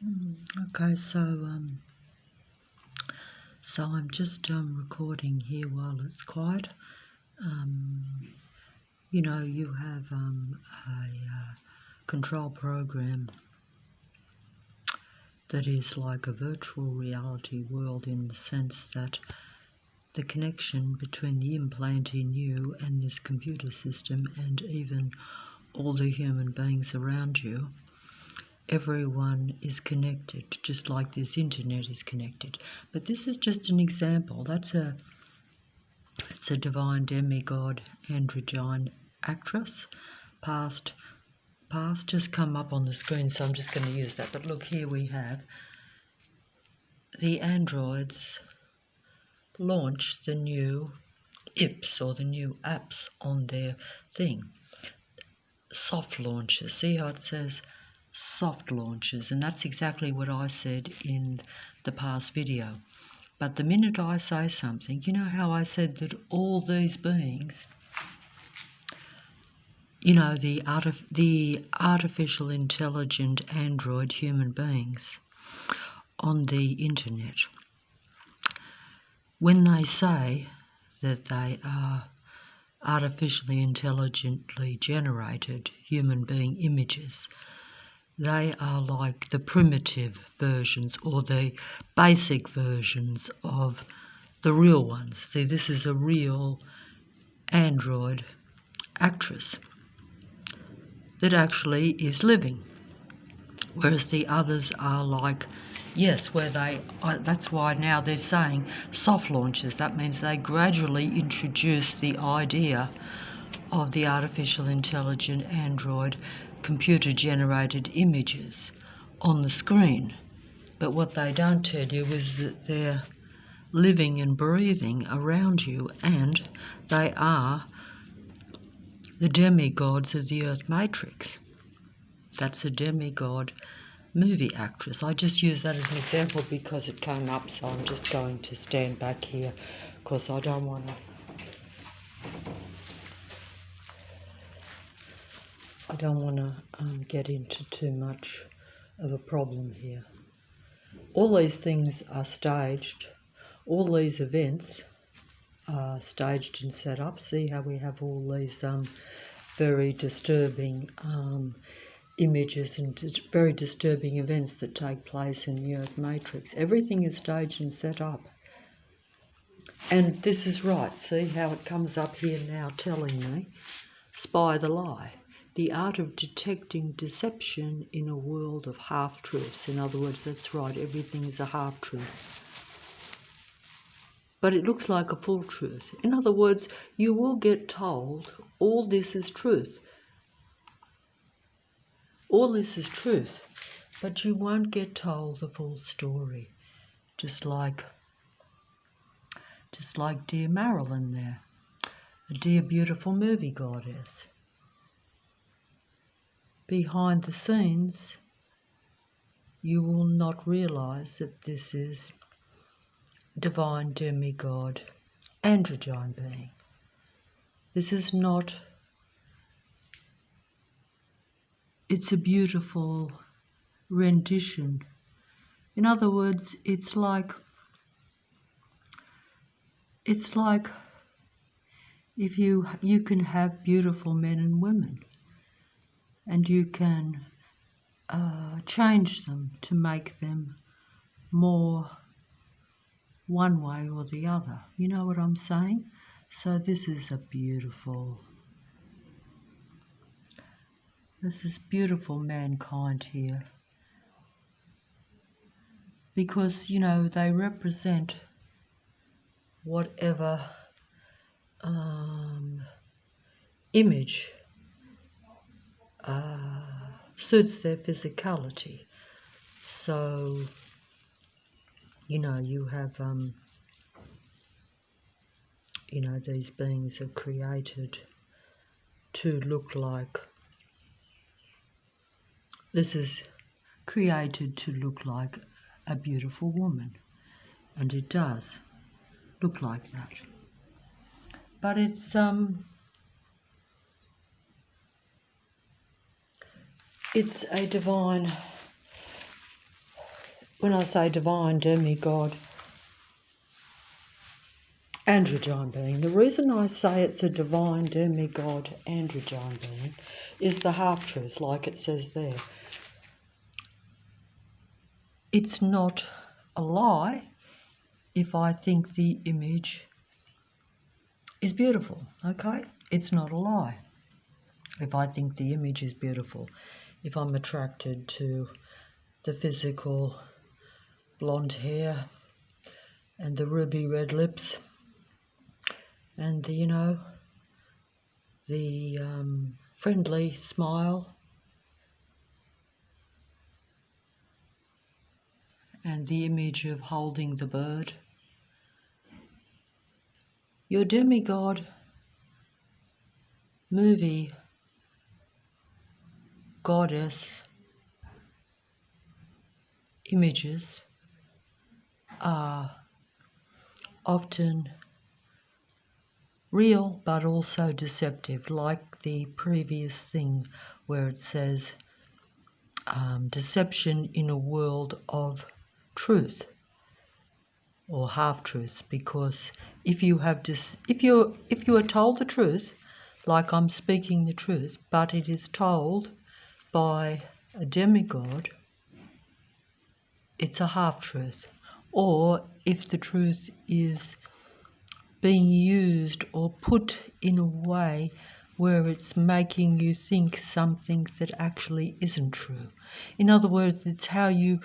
Okay, so I'm just recording here while it's quiet. You have a control program that is like a virtual reality world, in the sense that the connection between the implant in you and this computer system, and even all the human beings around you, everyone is connected, just like this internet is connected. But this is just an example. It's a divine demigod androgyne actress. Past just come up on the screen, so I'm just going to use that. But look, here we have the androids launch the new IPs, or the new apps, on their thing. Soft launches. See how it says soft launches? And that's exactly what I said in the past video. But the minute I say something, you know how I said that all these beings, the artificial intelligent android human beings on the internet, when they say that they are artificially intelligently generated human being images, they are like the primitive versions, or the basic versions of the real ones. See, this is a real android actress that actually is living, whereas the others are like, yes, where that's why now they're saying soft launches. That means they gradually introduce the idea of the artificial intelligent android computer generated images on the screen. But what they don't tell you is that they're living and breathing around you, and they are the demigods of the Earth Matrix. That's a demigod movie actress. I just use that as an example because it came up, so I'm just going to stand back here because I don't want to get into too much of a problem here. All these things are staged. All these events are staged and set up. See how we have all these very disturbing images and very disturbing events that take place in the Earth Matrix. Everything is staged and set up. And this is right. See how it comes up here now telling me, spy the lie. The art of detecting deception in a world of half-truths. In other words, that's right, everything is a half-truth. But it looks like a full truth. In other words, you will get told all this is truth. All this is truth, but you won't get told the full story. Just like dear Marilyn there, a dear beautiful movie goddess. Behind the scenes, you will not realize that this is divine demigod androgyne being. This is not, it's a beautiful rendition. In other words, it's like if you can have beautiful men and women, and you can change them to make them more one way or the other. You know what I'm saying? So this is beautiful mankind here, because they represent whatever image suits their physicality. So you have these beings are created to look like, this is created to look like a beautiful woman, and it does look like that. But it's a divine when I say divine, demigod, androgyne being, the reason I say it's a divine, demigod, androgyne being is the half-truth, like it says there. It's not a lie if I think the image is beautiful, okay? It's not a lie if I think the image is beautiful, if I'm attracted to the physical blonde hair and the ruby red lips and the, the friendly smile and the image of holding the bird. Your demigod movie goddess images are often real but also deceptive, like the previous thing where it says deception in a world of truth or half-truths, because if you are told the truth, like I'm speaking the truth, but it is told by a demigod, it's a half-truth. Or if the truth is being used or put in a way where it's making you think something that actually isn't true. In other words, it's how you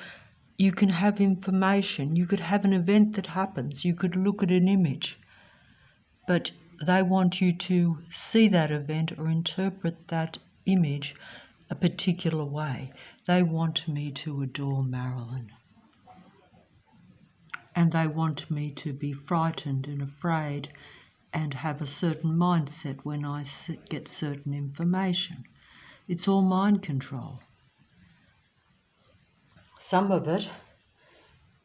can have information. You could have an event that happens. You could look at an image, but they want you to see that event or interpret that image a particular way. They want me to adore Marilyn. And they want me to be frightened and afraid and have a certain mindset when I get certain information. It's all mind control. Some of it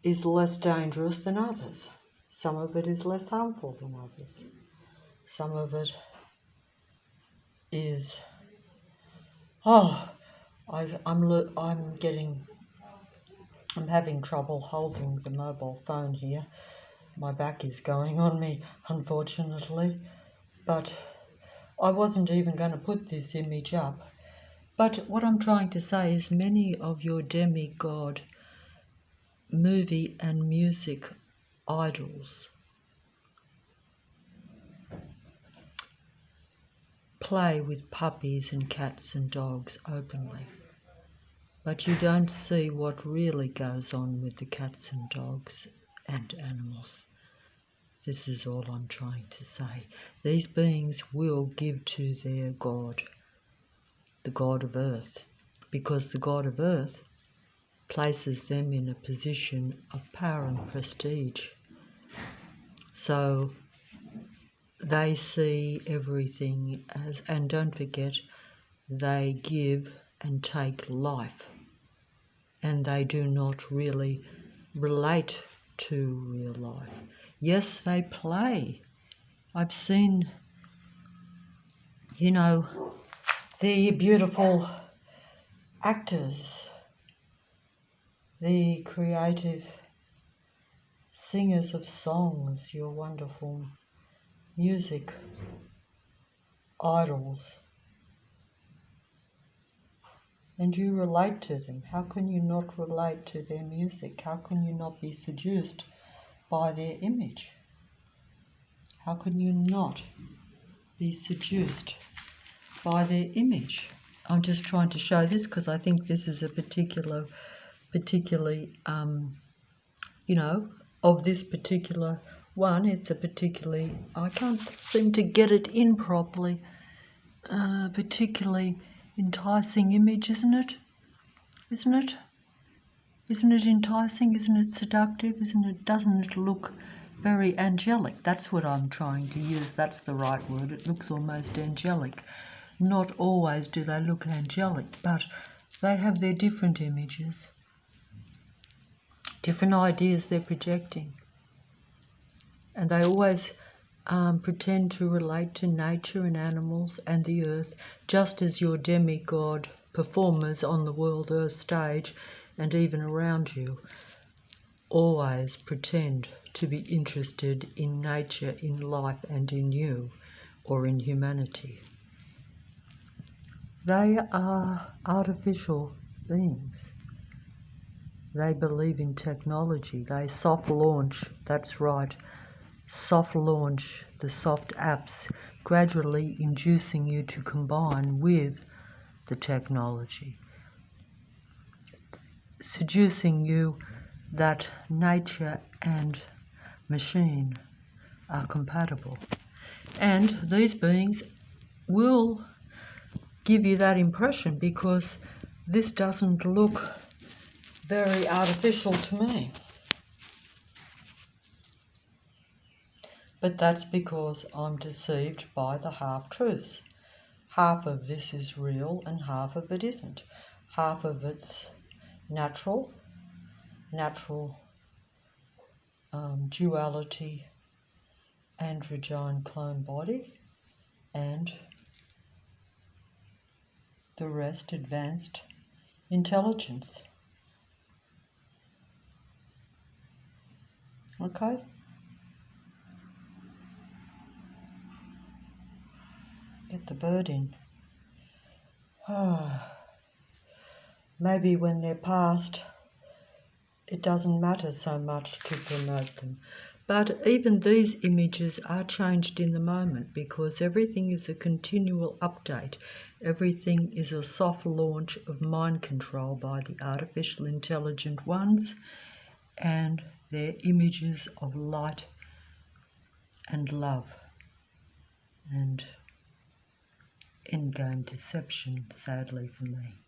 is less dangerous than others. Some of it is less harmful than others. Some of it is, I'm having trouble holding the mobile phone here. My back is going on me, unfortunately. But I wasn't even going to put this image up. But what I'm trying to say is many of your demigod movie and music idols play with puppies and cats and dogs openly. But you don't see what really goes on with the cats and dogs and animals. This is all I'm trying to say. These beings will give to their God, the God of Earth, because the God of Earth places them in a position of power and prestige. So they see everything as, and don't forget, they give and take life. And they do not really relate to real life. Yes, they play. I've seen, the beautiful actors, the creative singers of songs, your wonderful music idols. And you relate to them. How can you not relate to their music? How can you not be seduced by their image? How can you not be seduced by their image? I'm just trying to show this because I think this is a particularly, of this particular one, it's a particularly, I can't seem to get it in properly, particularly enticing image, isn't it? Isn't it? Isn't it enticing? Isn't it seductive? Doesn't it look very angelic? That's what I'm trying to use. That's the right word. It looks almost angelic. Not always do they look angelic, but they have their different images, different ideas they're projecting. And they always pretend to relate to nature and animals and the earth, just as your demigod performers on the world earth stage and even around you always pretend to be interested in nature, in life, and in you, or in humanity. They are artificial beings. They believe in technology. They soft launch, that's right, soft launch the soft apps, gradually inducing you to combine with the technology, seducing you that nature and machine are compatible. And these beings will give you that impression because this doesn't look very artificial to me. But that's because I'm deceived by the half-truths. Half of this is real and half of it isn't. Half of it's natural duality, androgyne clone body, and the rest advanced intelligence. Okay? Get the bird in. Maybe when they're past, it doesn't matter so much to promote them. But even these images are changed in the moment because everything is a continual update. Everything is a soft launch of mind control by the artificial intelligent ones and their images of light and love and endgame deception, sadly for me.